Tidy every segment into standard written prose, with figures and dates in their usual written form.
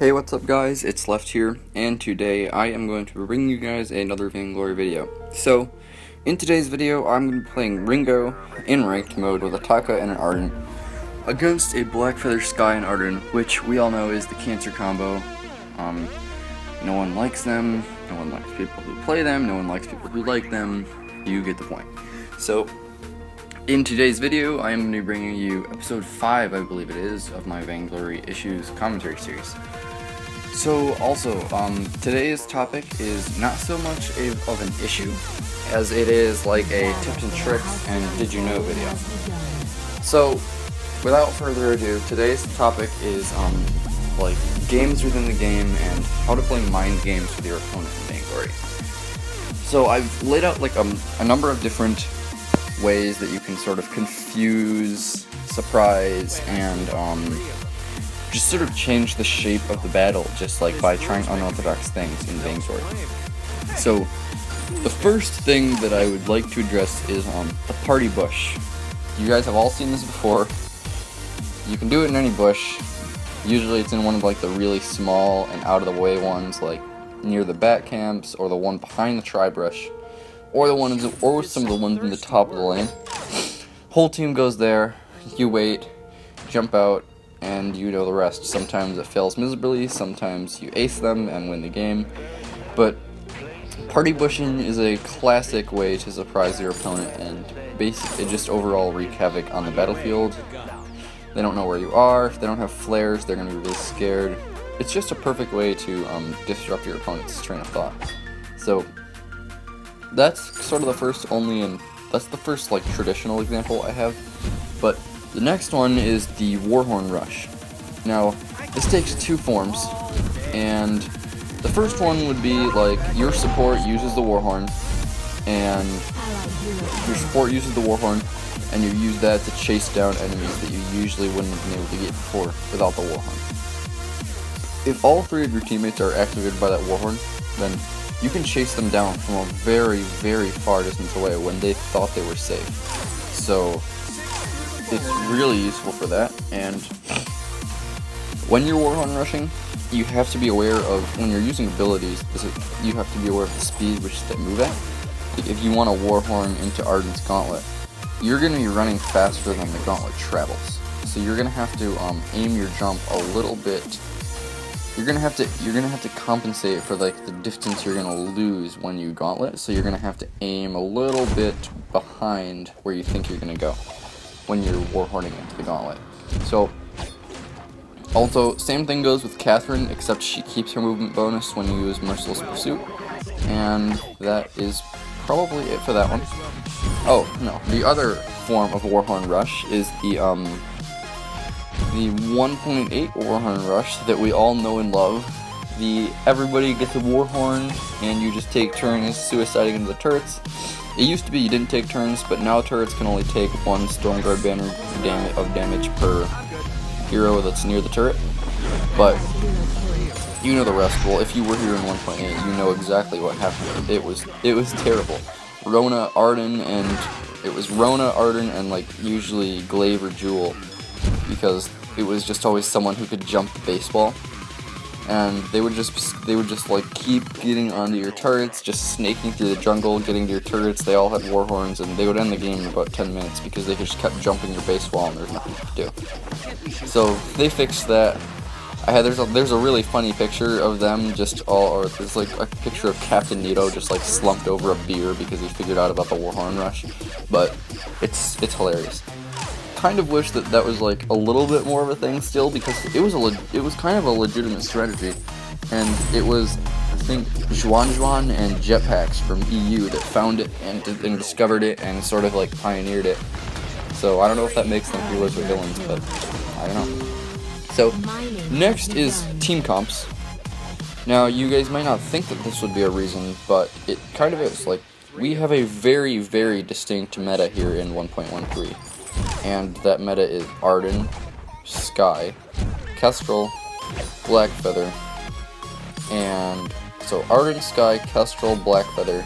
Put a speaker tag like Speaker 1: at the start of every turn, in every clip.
Speaker 1: Hey, what's up guys, it's Left here, and today I am going to bring you guys another Vainglory video. So, in today's video, I'm going to be playing Ringo in ranked mode with a Taka and an Ardent against a Blackfeather Sky and Ardent, which we all know is the cancer combo. No one likes them, no one likes people who play them, no one likes people who like them, you get the point. So, in today's video, I am going to be bringing you episode 5, I believe it is, of my Vainglory Issues commentary series. So also, today's topic is not so much of an issue as it is like a tips and tricks and did you know video. So, without further ado, today's topic is like games within the game and how to play mind games with your opponent in Vainglory. So I've laid out like a number of different ways that you can sort of confuse, surprise, and just sort of change the shape of the battle just like by trying unorthodox things in Vainglory. So the first thing that I would like to address is the party bush. You guys have all seen this before. You can do it in any bush. Usually it's in one of like the really small and out of the way ones, like near the bat camps or the one behind the tri-brush, or some of the ones in the top of the lane. Whole team goes there, you wait, jump out, and you know the rest. Sometimes it fails miserably, sometimes you ace them and win the game, but party bushing is a classic way to surprise your opponent and basically just overall wreak havoc on the battlefield. They don't know where you are, if they don't have flares, they're going to be really scared. It's just a perfect way to disrupt your opponent's train of thought. So that's sort of the first like traditional example I have, but the next one is the Warhorn Rush. Now, this takes two forms, and the first one would be like your support uses the Warhorn, and you use that to chase down enemies that you usually wouldn't have been able to get before without the Warhorn. If all three of your teammates are activated by that Warhorn, then you can chase them down from a very, very far distance away when they thought they were safe. So it's really useful for that, and when you're Warhorn rushing, you have to be aware of, when you're using abilities, you have to be aware of the speed which they move at. If you want to Warhorn into Ardent's Gauntlet, you're going to be running faster than the Gauntlet travels. So you're going to have to aim your jump a little bit. You're gonna have to compensate for like the distance you're gonna lose when you Gauntlet. So you're gonna have to aim a little bit behind where you think you're gonna go when you're Warhorning into the Gauntlet. So also, same thing goes with Catherine, except she keeps her movement bonus when you use Merciless Pursuit, and that is probably it for that one. Oh no, the other form of Warhorn Rush is the 1.8 Warhorn Rush that we all know and love. Everybody gets a Warhorn and you just take turns suiciding into the turrets. It used to be you didn't take turns, but now turrets can only take one Stormguard banner of damage per hero that's near the turret. But you know the rest. Well, if you were here in 1.8, you know exactly what happened. It was terrible. Rona, Arden, and like usually Glaive or Jewel, because it was just always someone who could jump the baseball, and they would just like keep getting onto your turrets, just snaking through the jungle, getting to your turrets. They all had Warhorns, and they would end the game in about 10 minutes because they just kept jumping your baseball and there's nothing to do. So they fixed that. There's a really funny picture of them there's like a picture of Captain Nito just like slumped over a beer because he figured out about the Warhorn Rush, but it's hilarious. Kind of wish that was like a little bit more of a thing still, because it was kind of a legitimate strategy, and it was, I think, Juan and Jetpacks from EU that found it and discovered it and sort of like pioneered it. So I don't know if that makes them heroes or villains, but I don't know. So next is team comps. Now you guys might not think that this would be a reason, but it kind of is. Like, we have a very, very distinct meta here in 1.13. And that meta is Arden, Sky, Kestrel, Blackfeather, and so Arden, Sky, Kestrel, Blackfeather,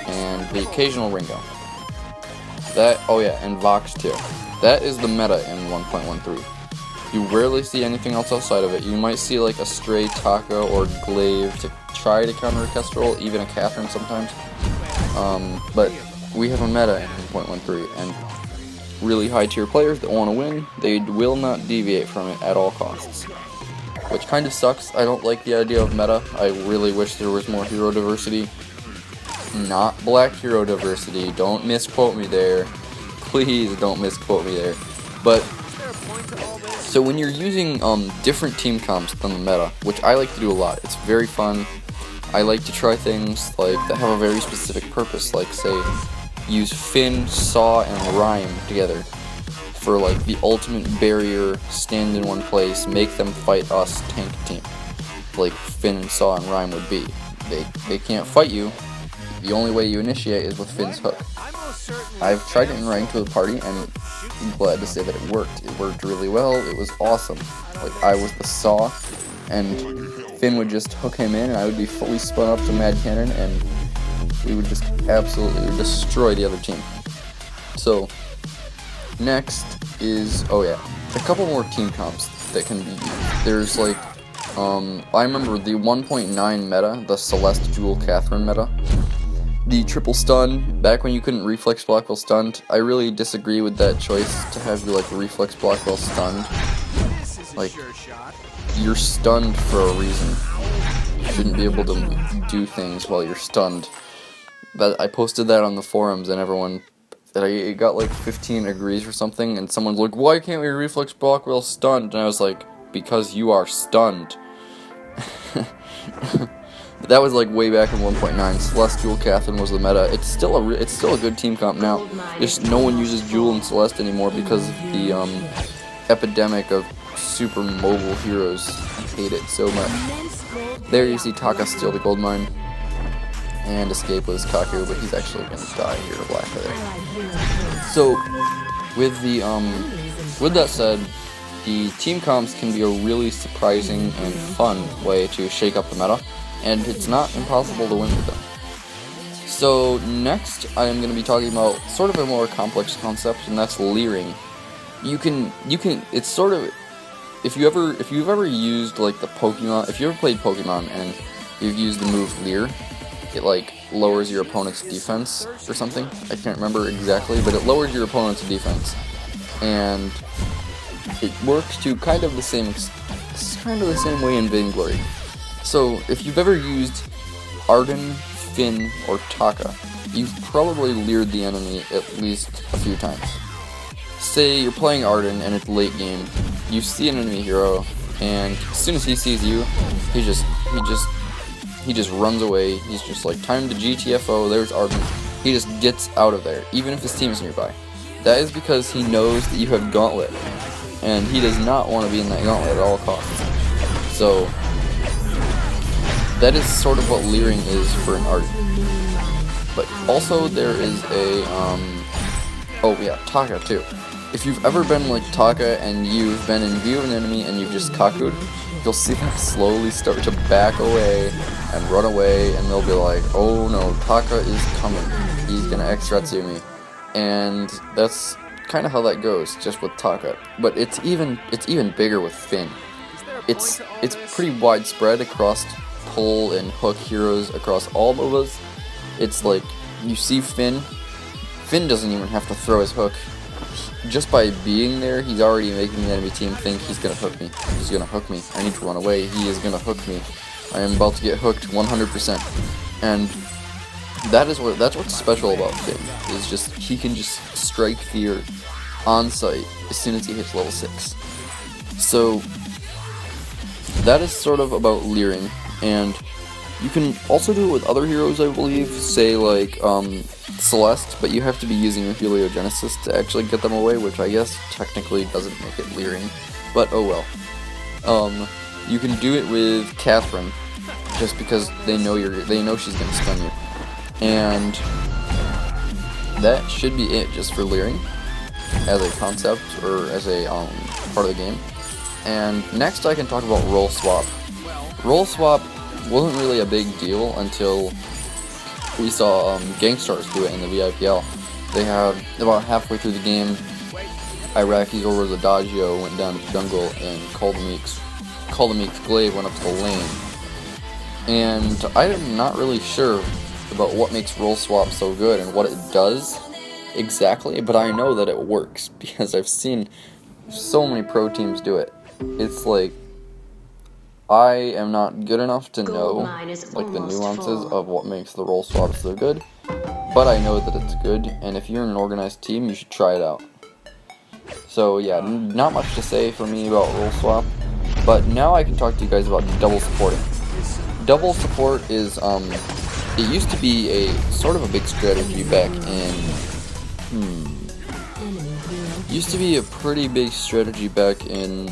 Speaker 1: and the occasional Ringo. And Vox too. That is the meta in 1.13. You rarely see anything else outside of it. You might see like a stray Taka or Glaive to try to counter a Kestrel, even a Catherine sometimes. But we have a meta in 1.13, and really high tier players that want to win, they will not deviate from it at all costs. Which kind of sucks. I don't like the idea of meta. I really wish there was more hero diversity. Not black hero diversity. Don't misquote me there. Please don't misquote me there. But so when you're using different team comps than the meta, which I like to do a lot, it's very fun. I like to try things like that have a very specific purpose, like say use Finn, Saw, and Rhyme together for like the ultimate barrier, stand in one place, make them fight us tank team. Like Finn and Saw and Rhyme would be. They can't fight you. The only way you initiate is with Finn's hook. I've tried it in ranked with a party, and I'm glad to say that it worked. It worked really well. It was awesome. Like, I was the Saw, and Finn would just hook him in, and I would be fully spun up to Mad Cannon, and we would just absolutely destroy the other team. So, next is, a couple more team comps that can be used. There's like, I remember the 1.9 meta, the Celeste Jewel Catherine meta. The triple stun, back when you couldn't reflex block while stunned, I really disagree with that choice to have you like reflex block while stunned. Like, you're stunned for a reason. You shouldn't be able to do things while you're stunned. I posted that on the forums, and everyone, it got like 15 agrees or something, and someone's like, why can't we reflex block while stunned? And I was like, because you are stunned. But that was like way back in 1.9. Celestial Catherine was the meta. It's still a good team comp now. Just no one uses Jewel and Celeste anymore because of the epidemic of super mobile heroes. I hate it so much. There you see Taka steal the gold mine and escape with his Kaku, but he's actually gonna die here to Black Feather. So with that said, the team comps can be a really surprising and fun way to shake up the meta, and it's not impossible to win with them. So next, I am going to be talking about sort of a more complex concept, and that's leering. It's sort of, if you've ever used like the Pokemon, if you ever played Pokemon and you've used the move Leer, it like lowers your opponent's defense or something. I can't remember exactly, but it lowers your opponent's defense, and it works to kind of the same way in Vainglory. So, if you've ever used Arden, Finn, or Taka, you've probably leered the enemy at least a few times. Say you're playing Arden and it's late game, you see an enemy hero, and as soon as he sees you, he just runs away. He's just like, time to GTFO, there's Arden. He just gets out of there, even if his team is nearby. That is because he knows that you have Gauntlet, and he does not want to be in that Gauntlet at all costs. So, that is sort of what leering is for an Arden. But also there is a, Taka too. If you've ever been like Taka and you've been in view of an enemy and you've just Kaku'd, you'll see them slowly start to back away and run away, and they'll be like, oh no, Taka is coming. He's gonna X-Retsu me. And that's kind of how that goes, just with Taka. But it's even bigger with Finn. It's pretty widespread across pull and hook heroes across all MOBAs. It's like, you see Finn doesn't even have to throw his hook. Just by being there, he's already making the enemy team think he's gonna hook me. He's gonna hook me. I need to run away. He is gonna hook me. I am about to get hooked 100%. And that's what's special about Finn, is just, he can just strike fear on sight as soon as he hits level 6. So, that is sort of about leering. And you can also do it with other heroes, I believe, say like Celeste, but you have to be using your Heliogenesis to actually get them away, which I guess technically doesn't make it leering, but oh well. You can do it with Catherine, just because they know she's gonna stun you, and that should be it just for leering as a concept or as a part of the game. And next I can talk about role swap. Role swap wasn't really a big deal until we saw Gangstars do it in the VIPL. They had, about halfway through the game, Iraqis over the Adagio went down to the jungle, and Call the Meek's Glaive went up to the lane. And I am not really sure about what makes role swap so good and what it does exactly, but I know that it works because I've seen so many pro teams do it. It's like, I am not good enough to know like the nuances of what makes the role swap so good, but I know that it's good, and if you're in an organized team, you should try it out. So yeah, not much to say for me about role swap, but now I can talk to you guys about double supporting. Double support is, it used to be a sort of a big strategy back in, used to be a pretty big strategy back in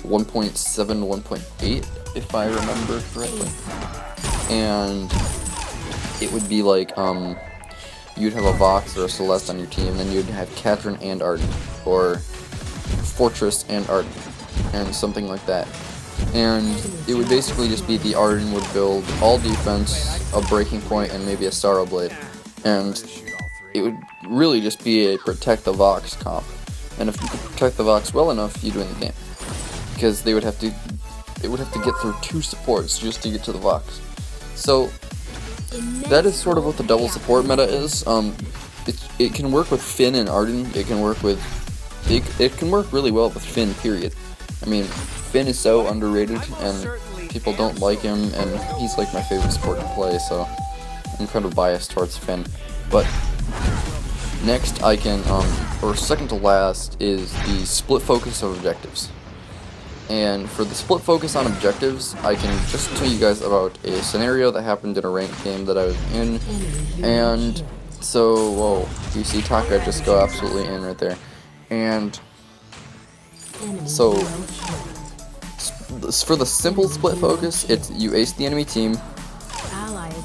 Speaker 1: 1.7, 1.8, if I remember correctly. And it would be like, you'd have a Vox or a Celeste on your team, and then you'd have Catherine and Arden, or Fortress and Arden, and something like that. And it would basically just be the Arden would build all defense, a breaking point, and maybe a Sorrow Blade. And it would really just be a protect the Vox comp. And if you could protect the Vox well enough, you'd win the game. Because it would have to get through 2 supports just to get to the Vox. So that is sort of what the double support meta is. It can work with Finn and Arden. It can work really well with Finn, period. I mean, Finn is so underrated, and people don't like him, and he's like my favorite support to play, so I'm kind of biased towards Finn. But next I can, or second to last, is the split focus of objectives. And for the split focus on objectives, I can just tell you guys about a scenario that happened in a ranked game that I was in. And so, whoa, you see Taka just go absolutely in right there. And so, for the simple split focus, it's you ace the enemy team,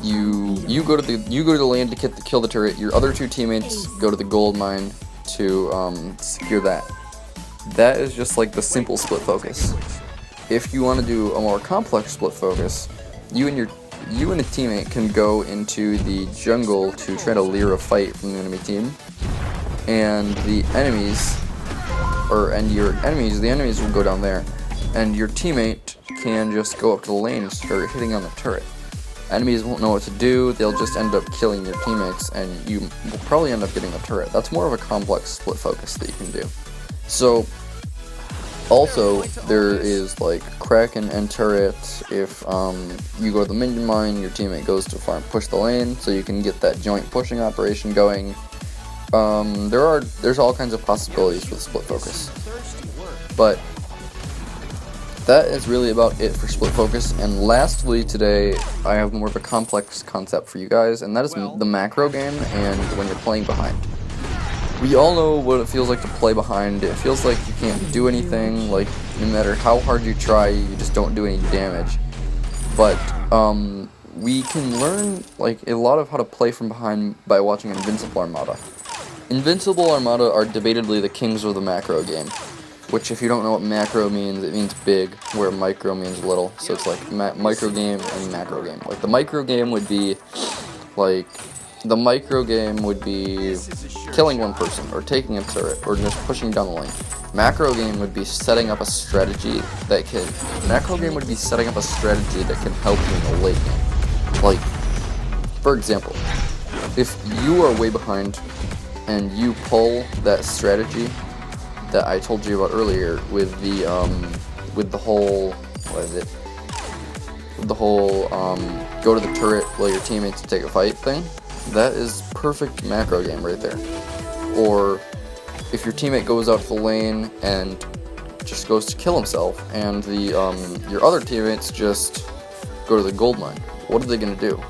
Speaker 1: you go to the lane to kill the turret, your other 2 teammates go to the gold mine to secure that. That is just like the simple split focus. If you want to do a more complex split focus, you and a teammate can go into the jungle to try to lure a fight from the enemy team, and the enemies will go down there, and your teammate can just go up to the lane and start hitting on the turret. Enemies won't know what to do, they'll just end up killing your teammates, and you will probably end up getting the turret. That's more of a complex split focus that you can do. So, also, there is like Kraken and turret. If you go to the minion mine, your teammate goes to push the lane, so you can get that joint pushing operation going. There's all kinds of possibilities with split focus. But that is really about it for split focus. And lastly today, I have more of a complex concept for you guys, and that is the macro game and when you're playing behind. We all know what it feels like to play behind. It feels like you can't do anything, like no matter how hard you try, you just don't do any damage. But we can learn like a lot of how to play from behind by watching Invincible Armada. Invincible Armada are debatably the kings of the macro game, which if you don't know what macro means, it means big, where micro means little. So it's like micro game and macro game. Like the micro game would be killing one person, or taking a turret, or just pushing down the lane. Macro game would be setting up a strategy that can help you in the late game. Like, for example, if you are way behind and you pull that strategy that I told you about earlier with the whole go to the turret while your teammates take a fight thing, that is perfect macro game right there. Or if your teammate goes out to the lane and just goes to kill himself, and your other teammates just go to the gold mine, what are they going to do?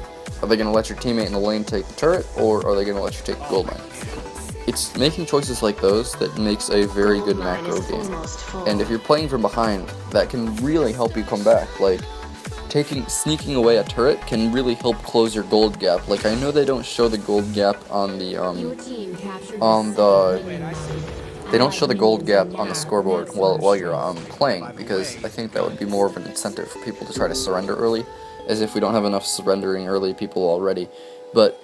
Speaker 1: Are they going to let your teammate in the lane take the turret, or are they going to let you take the gold mine? It's making choices like those that makes a very good macro game. And if you're playing from behind, that can really help you come back. Like, sneaking away a turret can really help close your gold gap. Like, I know they don't show the gold gap on the they don't show the gold gap on the scoreboard while you're playing, because I think that would be more of an incentive for people to try to surrender early, as if we don't have enough surrendering early people already. But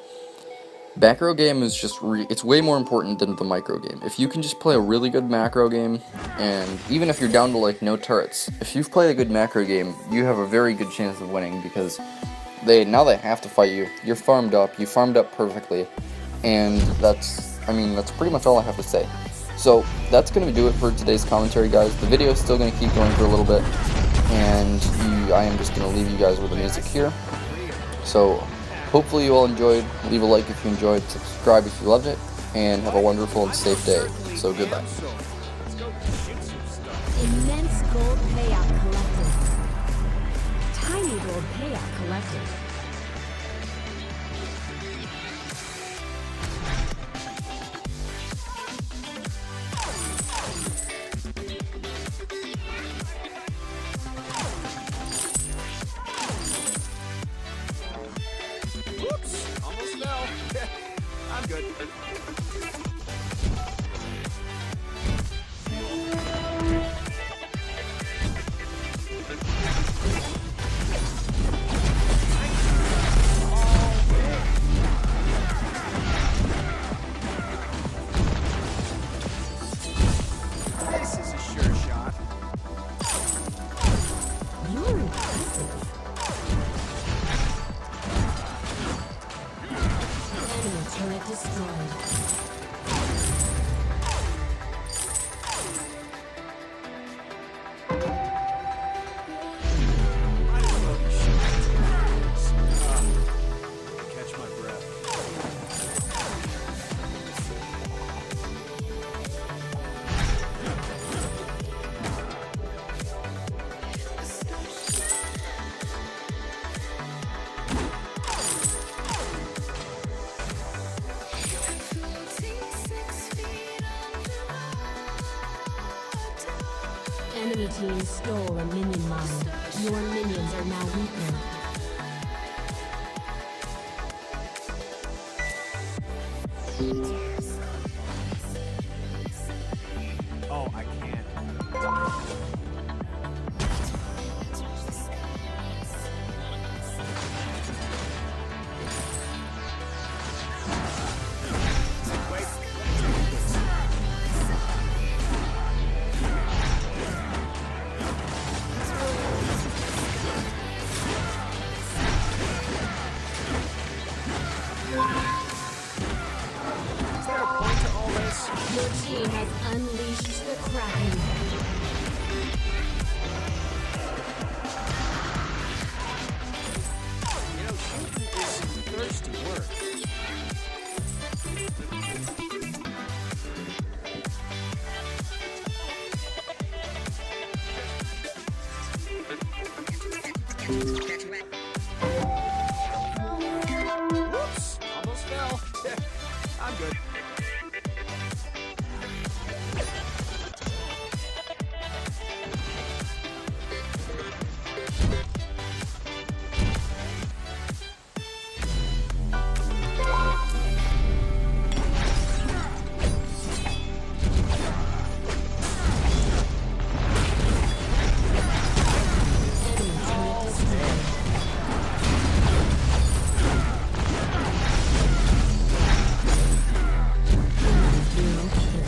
Speaker 1: Macro game is just it's way more important than the micro game. If you can just play a really good macro game, and even if you're down to like no turrets, if you've played a good macro game, you have a very good chance of winning because now they have to fight you. You're farmed up. You farmed up perfectly, and that's pretty much all I have to say. So that's gonna do it for today's commentary, guys. The video is still gonna keep going for a little bit, and I am just gonna leave you guys with the music here. So hopefully you all enjoyed. Leave a like if you enjoyed, subscribe if you loved it, and have a wonderful and safe day. So goodbye.
Speaker 2: Immense gold payout collected. Tiny gold payout collected.
Speaker 3: Whoops! Almost fell. I'm good. This is a sure shot.
Speaker 2: You're impressive. Enemy turret destroyed.
Speaker 3: Might as well be shooting. Catch my breath.
Speaker 2: Enemy team stole a minion mine. Your minions are now weaker.
Speaker 3: Oh, I can't. Wait. Is there a point to all this?
Speaker 2: Your team has unleashed the Kraken.
Speaker 3: You know, shooting is some thirsty work. Whoops! Almost fell. I'm good.
Speaker 2: Enemy turret destroyed. Hero kill.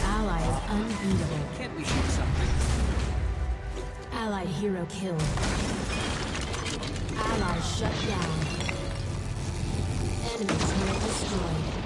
Speaker 2: Ally is unbeatable.
Speaker 3: Can't we shoot something?
Speaker 2: Allied hero killed. Ally shut down. Enemy turret destroyed.